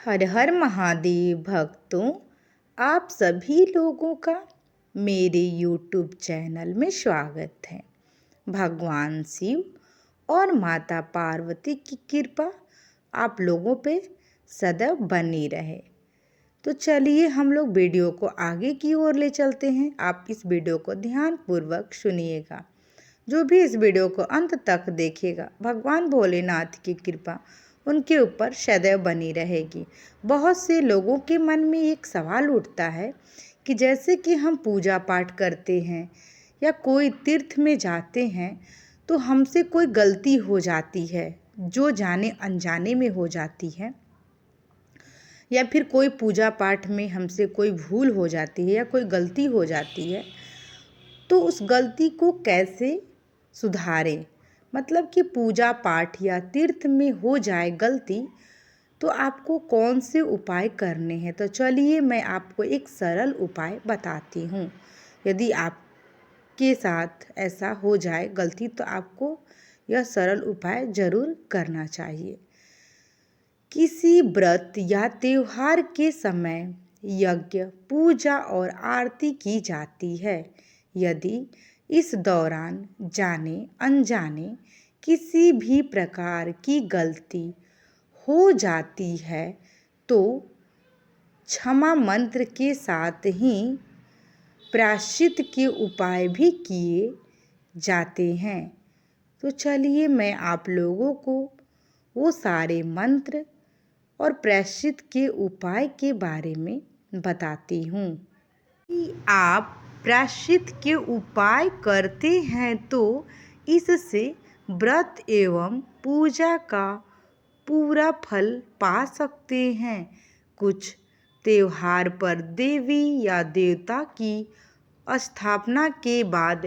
हर हर महादेव भक्तों, आप सभी लोगों का मेरे YouTube चैनल में स्वागत है। भगवान शिव और माता पार्वती की कृपा आप लोगों पे सदैव बनी रहे। तो चलिए हम लोग वीडियो को आगे की ओर ले चलते हैं। आप इस वीडियो को ध्यानपूर्वक सुनिएगा। जो भी इस वीडियो को अंत तक देखेगा, भगवान भोलेनाथ की कृपा उनके ऊपर सदैव बनी रहेगी। बहुत से लोगों के मन में एक सवाल उठता है कि जैसे कि हम पूजा पाठ करते हैं या कोई तीर्थ में जाते हैं तो हमसे कोई गलती हो जाती है, जो जाने अनजाने में हो जाती है, या फिर कोई पूजा पाठ में हमसे कोई भूल हो जाती है या कोई गलती हो जाती है, तो उस गलती को कैसे सुधारें। मतलब कि पूजा पाठ या तीर्थ में हो जाए गलती तो आपको कौन से उपाय करने हैं। तो चलिए मैं आपको एक सरल उपाय बताती हूँ। यदि आपके साथ ऐसा हो जाए गलती तो आपको यह सरल उपाय ज़रूर करना चाहिए। किसी व्रत या त्योहार के समय यज्ञ, पूजा और आरती की जाती है। यदि इस दौरान जाने अनजाने किसी भी प्रकार की गलती हो जाती है तो क्षमा मंत्र के साथ ही प्रायश्चित के उपाय भी किए जाते हैं। तो चलिए मैं आप लोगों को वो सारे मंत्र और प्रायश्चित के उपाय के बारे में बताती हूँ। कि आप प्रायश्चित के उपाय करते हैं तो इससे व्रत एवं पूजा का पूरा फल पा सकते हैं। कुछ त्योहार पर देवी या देवता की स्थापना के बाद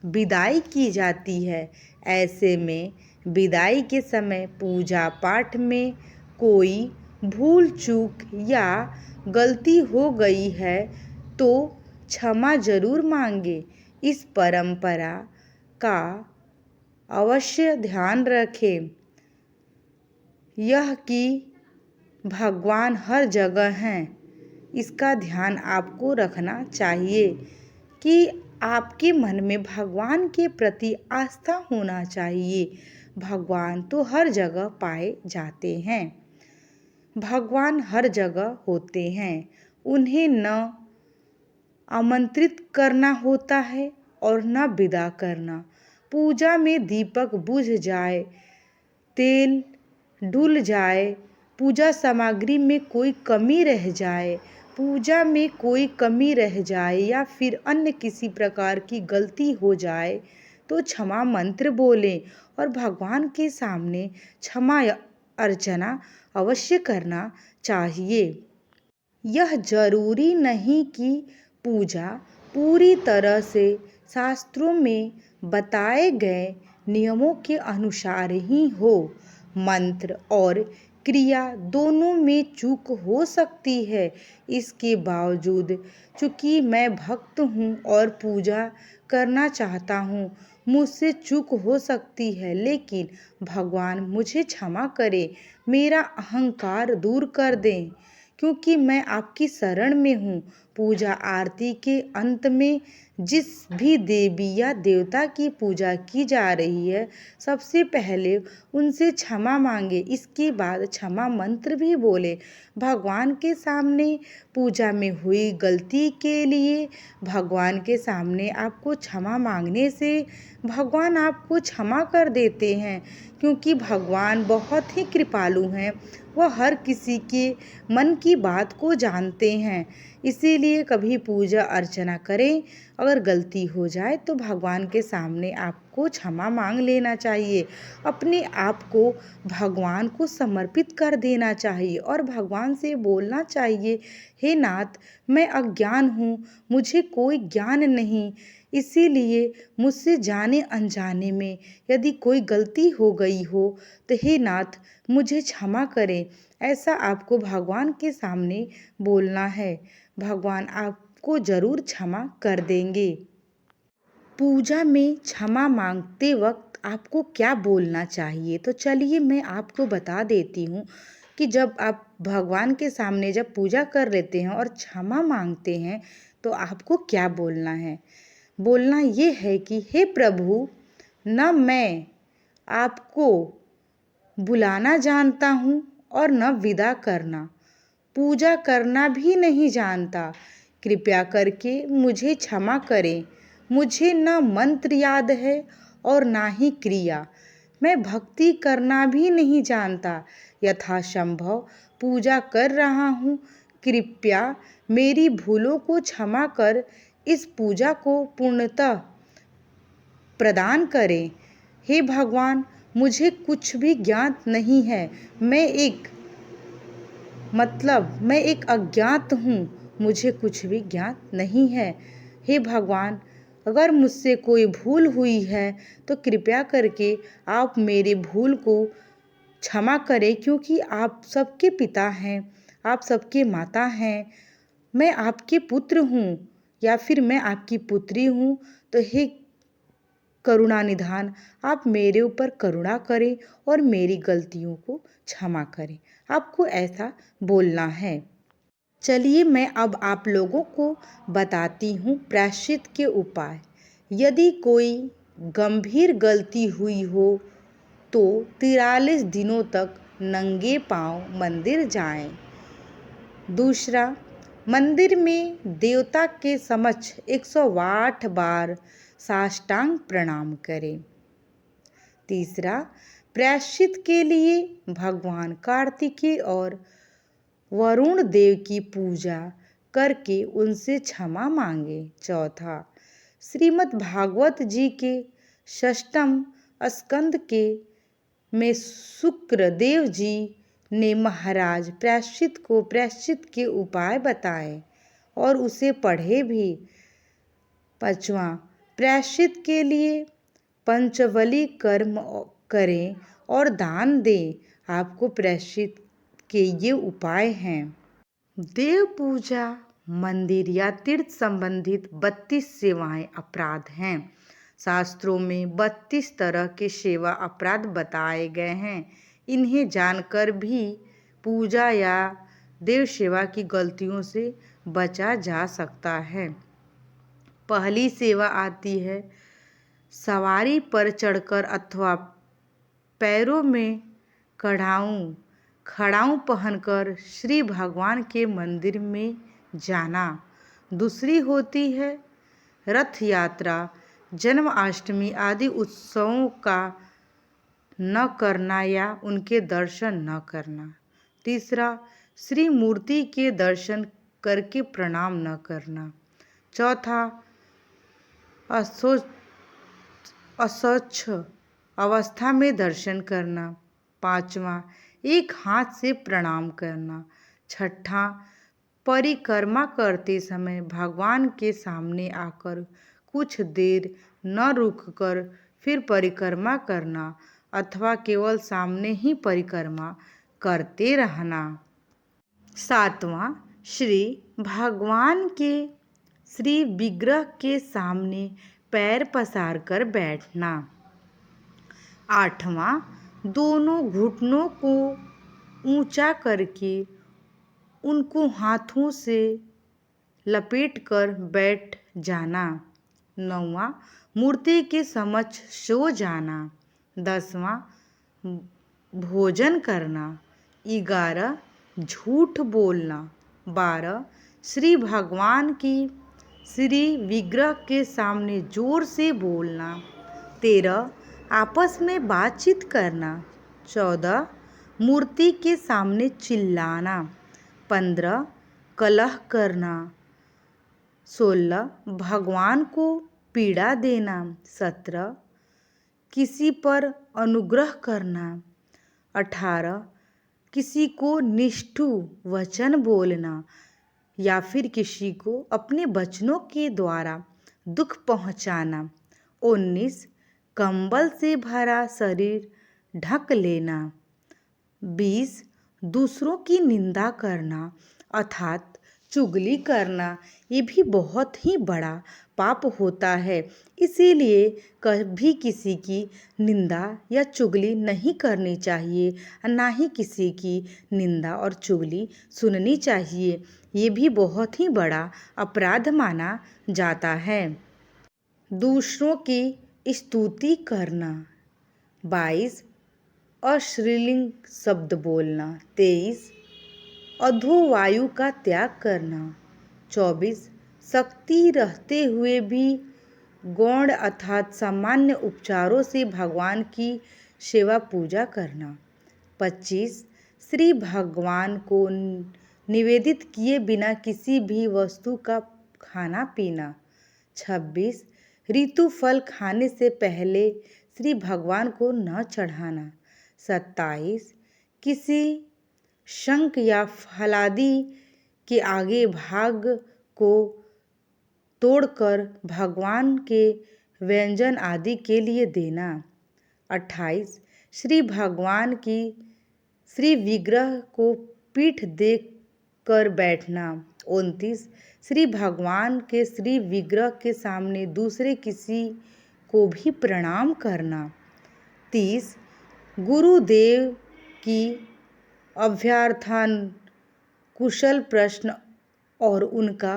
विदाई की जाती है। ऐसे में विदाई के समय पूजा पाठ में कोई भूल चूक या गलती हो गई है तो क्षमा जरूर मांगे। इस परंपरा का अवश्य ध्यान रखें यह कि भगवान हर जगह हैं। इसका ध्यान आपको रखना चाहिए कि आपके मन में भगवान के प्रति आस्था होना चाहिए। भगवान तो हर जगह पाए जाते हैं। भगवान हर जगह होते हैं। उन्हें न आमंत्रित करना होता है और न विदा करना। पूजा में दीपक बुझ जाए, तेल डुल जाए, पूजा सामग्री में कोई कमी रह जाए, पूजा में कोई कमी रह जाए या फिर अन्य किसी प्रकार की गलती हो जाए तो क्षमा मंत्र बोलें और भगवान के सामने क्षमा अर्चना अवश्य करना चाहिए। यह जरूरी नहीं कि पूजा पूरी तरह से शास्त्रों में बताए गए नियमों के अनुसार ही हो। मंत्र और क्रिया दोनों में चूक हो सकती है। इसके बावजूद चूंकि मैं भक्त हूँ और पूजा करना चाहता हूँ, मुझसे चूक हो सकती है, लेकिन भगवान मुझे क्षमा करें, मेरा अहंकार दूर कर दें, क्योंकि मैं आपकी शरण में हूँ। पूजा आरती के अंत में जिस भी देवी या देवता की पूजा की जा रही है, सबसे पहले उनसे क्षमा मांगे। इसके बाद क्षमा मंत्र भी बोले। भगवान के सामने पूजा में हुई गलती के लिए भगवान के सामने आपको क्षमा मांगने से भगवान आपको क्षमा कर देते हैं, क्योंकि भगवान बहुत ही कृपालु हैं। वह हर किसी के मन की बात को जानते हैं। इसीलिए कभी पूजा अर्चना करें, अगर गलती हो जाए तो भगवान के सामने आपको क्षमा मांग लेना चाहिए। अपने आप को भगवान को समर्पित कर देना चाहिए और भगवान से बोलना चाहिए, हे नाथ, मैं अज्ञान हूँ, मुझे कोई ज्ञान नहीं, इसीलिए मुझसे जाने अनजाने में यदि कोई गलती हो गई हो तो हे नाथ मुझे क्षमा करें। ऐसा आपको भगवान के सामने बोलना है। भगवान आपको ज़रूर क्षमा कर देंगे। पूजा में क्षमा मांगते वक्त आपको क्या बोलना चाहिए, तो चलिए मैं आपको बता देती हूँ कि जब आप भगवान के सामने जब पूजा कर लेते हैं और क्षमा मांगते हैं तो आपको क्या बोलना है। बोलना ये है कि हे प्रभु, न मैं आपको बुलाना जानता हूँ और न विदा करना, पूजा करना भी नहीं जानता। कृपया करके मुझे क्षमा करें। मुझे न मंत्र याद है और ना ही क्रिया। मैं भक्ति करना भी नहीं जानता। यथासंभव पूजा कर रहा हूँ। कृपया मेरी भूलों को क्षमा कर इस पूजा को पूर्णतः प्रदान करें। हे भगवान, मुझे कुछ भी ज्ञात नहीं है। मैं एक अज्ञात हूँ। मुझे कुछ भी ज्ञात नहीं है। हे भगवान, अगर मुझसे कोई भूल हुई है तो कृपया करके आप मेरे भूल को क्षमा करें, क्योंकि आप सबके पिता हैं, आप सबके माता हैं। मैं आपके पुत्र हूँ या फिर मैं आपकी पुत्री हूँ। तो हे करुणा निधान, आप मेरे ऊपर करुणा करें और मेरी गलतियों को क्षमा करें। आपको ऐसा बोलना है। चलिए मैं अब आप लोगों को बताती हूँ प्रायश्चित के उपाय। यदि कोई गंभीर गलती हुई हो तो 43 दिनों तक नंगे पांव मंदिर जाएं। दूसरा, मंदिर में देवता के समक्ष 108 बार साष्टांग प्रणाम करें। तीसरा, प्रायश्चित के लिए भगवान कार्तिकेय और वरुण देव की पूजा करके उनसे क्षमा मांगे। चौथा, श्रीमद् भागवत जी के षष्ठम स्कंद में शुक्रदेव जी ने महाराज प्रायश्चित के उपाय बताए और उसे पढ़े भी। पांचवा, प्रायश्चित के लिए पंचबली कर्म करें और दान दें। आपको प्रायश्चित के ये उपाय हैं। देव पूजा, मंदिर या तीर्थ संबंधित 32 सेवाएं अपराध हैं। शास्त्रों में 32 तरह के सेवा अपराध बताए गए हैं। इन्हें जानकर भी पूजा या देव सेवा की गलतियों से बचा जा सकता है। पहली सेवा आती है सवारी पर चढ़कर अथवा पैरों में खड़ाऊं पहनकर श्री भगवान के मंदिर में जाना। दूसरी होती है रथ यात्रा, जन्माष्टमी आदि उत्सवों का न करना या उनके दर्शन न करना। तीसरा, श्री मूर्ति के दर्शन करके प्रणाम न करना। चौथा, अस्वच्छ अवस्था में दर्शन करना। पांचवा, एक हाथ से प्रणाम करना। छठा, परिक्रमा करते समय भगवान के सामने आकर कुछ देर न रुककर फिर परिक्रमा करना अथवा केवल सामने ही परिक्रमा करते रहना। सातवां, श्री भगवान के श्री विग्रह के सामने पैर पसार कर बैठना। आठवां, दोनों घुटनों को ऊंचा करके उनको हाथों से लपेटकर बैठ जाना। नौवां, मूर्ति के समक्ष सो जाना। 10वां, भोजन करना। 11, झूठ बोलना। 12, श्री भगवान की श्री विग्रह के सामने जोर से बोलना। 13, आपस में बातचीत करना। 14, मूर्ति के सामने चिल्लाना। 15, कलह करना। 16, भगवान को पीड़ा देना। 17, किसी पर अनुग्रह करना। 18, किसी को निष्ठुर वचन बोलना या फिर किसी को अपने वचनों के द्वारा दुख पहुंचाना। 19, कंबल से भरा शरीर ढक लेना। 20, दूसरों की निंदा करना अर्थात चुगली करना ये भी बहुत ही बड़ा पाप होता है। इसीलिए कभी किसी की निंदा या चुगली नहीं करनी चाहिए, ना ही किसी की निंदा और चुगली सुननी चाहिए। ये भी बहुत ही बड़ा अपराध माना जाता है। दूसरों की स्तुति करना। 22 अश्लील शब्द बोलना। 23 अधोवायु का त्याग करना। 24 शक्ति रहते हुए भी गौण अर्थात सामान्य उपचारों से भगवान की सेवा पूजा करना। 25 श्री भगवान को निवेदित किए बिना किसी भी वस्तु का खाना पीना। 26 ऋतु फल खाने से पहले श्री भगवान को न चढ़ाना। 27 किसी शंख या फलादि के आगे भाग को तोड़कर भगवान के व्यंजन आदि के लिए देना। 28 श्री भगवान की श्री विग्रह को पीठ देख कर बैठना। 29 श्री भगवान के श्री विग्रह के सामने दूसरे किसी को भी प्रणाम करना। 30 गुरुदेव की अभ्यर्थना, कुशल प्रश्न और उनका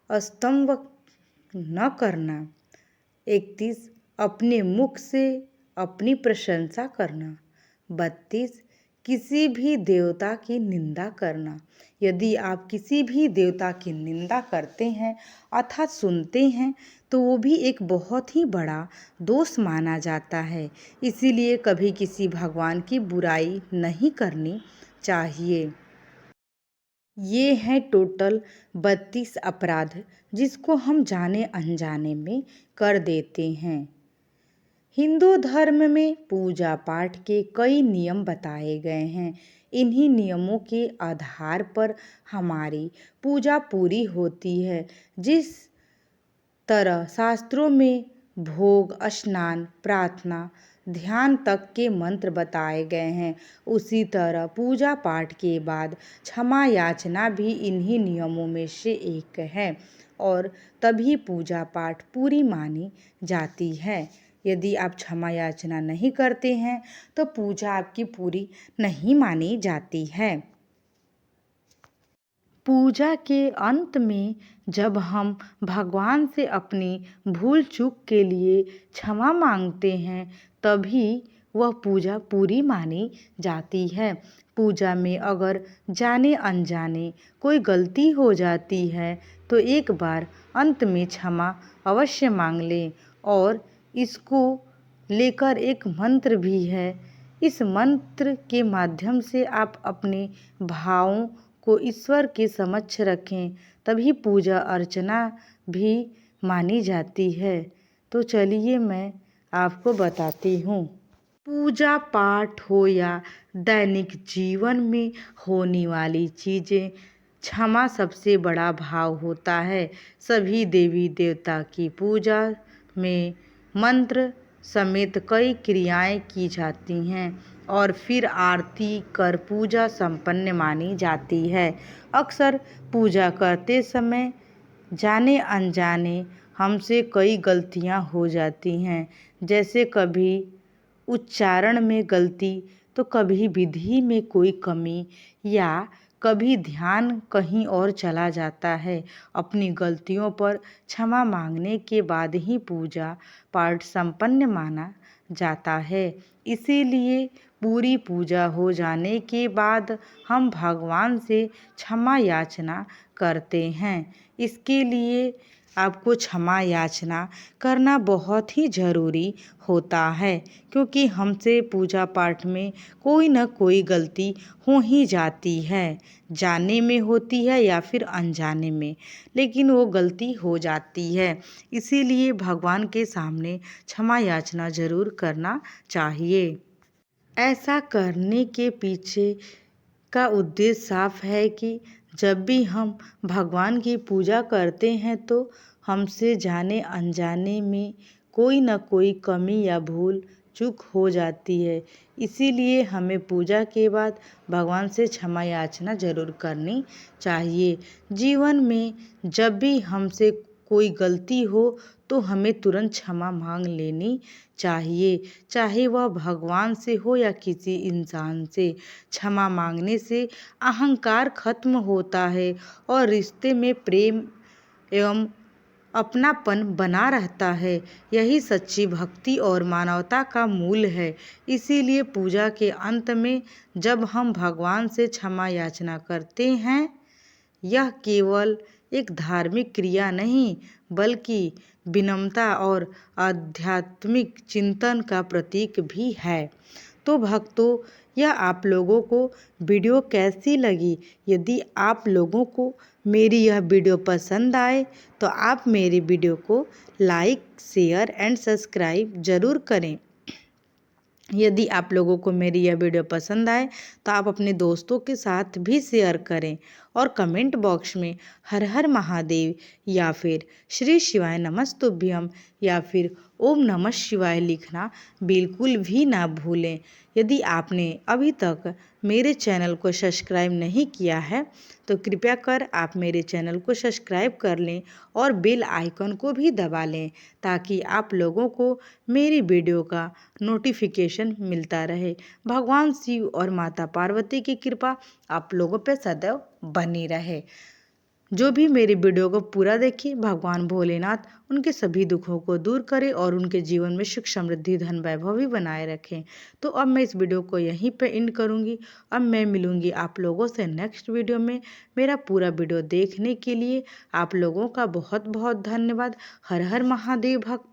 स्तंभ न करना। 31 अपने मुख से अपनी प्रशंसा करना। 32 किसी भी देवता की निंदा करना। यदि आप किसी भी देवता की निंदा करते हैं अर्थात सुनते हैं तो वो भी एक बहुत ही बड़ा दोष माना जाता है। इसीलिए कभी किसी भगवान की बुराई नहीं करनी चाहिए। ये हैं टोटल 32 अपराध जिसको हम जाने अनजाने में कर देते हैं। हिंदू धर्म में पूजा पाठ के कई नियम बताए गए हैं। इन्हीं नियमों के आधार पर हमारी पूजा पूरी होती है। जिस तरह शास्त्रों में भोग, स्नान, प्रार्थना, ध्यान तक के मंत्र बताए गए हैं, उसी तरह पूजा पाठ के बाद क्षमा याचना भी इन्हीं नियमों में से एक है और तभी पूजा पाठ पूरी मानी जाती है। यदि आप क्षमा याचना नहीं करते हैं तो पूजा आपकी पूरी नहीं मानी जाती है। पूजा के अंत में जब हम भगवान से अपनी भूल चूक के लिए क्षमा मांगते हैं तभी वह पूजा पूरी मानी जाती है। पूजा में अगर जाने अनजाने कोई गलती हो जाती है तो एक बार अंत में क्षमा अवश्य मांग लें। और इसको लेकर एक मंत्र भी है। इस मंत्र के माध्यम से आप अपने भावों को ईश्वर के समक्ष रखें तभी पूजा अर्चना भी मानी जाती है। तो चलिए मैं आपको बताती हूँ। पूजा पाठ हो या दैनिक जीवन में होने वाली चीज़ें, क्षमा सबसे बड़ा भाव होता है। सभी देवी देवता की पूजा में मंत्र समेत कई क्रियाएं की जाती हैं और फिर आरती कर पूजा संपन्न मानी जाती है। अक्सर पूजा करते समय जाने अनजाने हमसे कई गलतियां हो जाती हैं, जैसे कभी उच्चारण में गलती तो कभी विधि में कोई कमी या कभी ध्यान कहीं और चला जाता है। अपनी गलतियों पर क्षमा मांगने के बाद ही पूजा पाठ संपन्न माना जाता है। इसीलिए पूरी पूजा हो जाने के बाद हम भगवान से क्षमा याचना करते हैं। इसके लिए आपको क्षमा याचना करना बहुत ही ज़रूरी होता है क्योंकि हमसे पूजा पाठ में कोई न कोई गलती हो ही जाती है। जाने में होती है या फिर अनजाने में, लेकिन वो गलती हो जाती है। इसीलिए भगवान के सामने क्षमा याचना ज़रूर करना चाहिए। ऐसा करने के पीछे का उद्देश्य साफ है कि जब भी हम भगवान की पूजा करते हैं तो हमसे जाने अनजाने में कोई न कोई कमी या भूल चूक हो जाती है। इसीलिए हमें पूजा के बाद भगवान से क्षमा याचना ज़रूर करनी चाहिए। जीवन में जब भी हमसे कोई गलती हो तो हमें तुरंत क्षमा मांग लेनी चाहिए, चाहे वह भगवान से हो या किसी इंसान से। क्षमा मांगने से अहंकार खत्म होता है और रिश्ते में प्रेम एवं अपनापन बना रहता है। यही सच्ची भक्ति और मानवता का मूल है। इसीलिए पूजा के अंत में जब हम भगवान से क्षमा याचना करते हैं, यह केवल एक धार्मिक क्रिया नहीं बल्कि विनम्रता और आध्यात्मिक चिंतन का प्रतीक भी है। तो भक्तों, यह आप लोगों को वीडियो कैसी लगी? यदि आप लोगों को मेरी यह वीडियो पसंद आए तो आप मेरी वीडियो को लाइक, शेयर एंड सब्सक्राइब ज़रूर करें। यदि आप लोगों को मेरी यह वीडियो पसंद आए तो आप अपने दोस्तों के साथ भी शेयर करें और कमेंट बॉक्स में हर हर महादेव या फिर श्री शिवाय नमस्तुभ्यम या फिर ओम नमः शिवाय लिखना बिल्कुल भी ना भूलें। यदि आपने अभी तक मेरे चैनल को सब्सक्राइब नहीं किया है तो कृपया कर आप मेरे चैनल को सब्सक्राइब कर लें और बेल आइकन को भी दबा लें ताकि आप लोगों को मेरी वीडियो का नोटिफिकेशन मिलता रहे। भगवान शिव और माता पार्वती की कृपा आप लोगों पे सदैव बनी रहे। जो भी मेरी वीडियो को पूरा देखे, भगवान भोलेनाथ उनके सभी दुखों को दूर करे और उनके जीवन में सुख समृद्धि धन वैभव भी बनाए रखें। तो अब मैं इस वीडियो को यहीं पे एंड करूँगी। अब मैं मिलूँगी आप लोगों से नेक्स्ट वीडियो में। मेरा पूरा वीडियो देखने के लिए आप लोगों का बहुत बहुत धन्यवाद। हर हर महादेव भक्तों।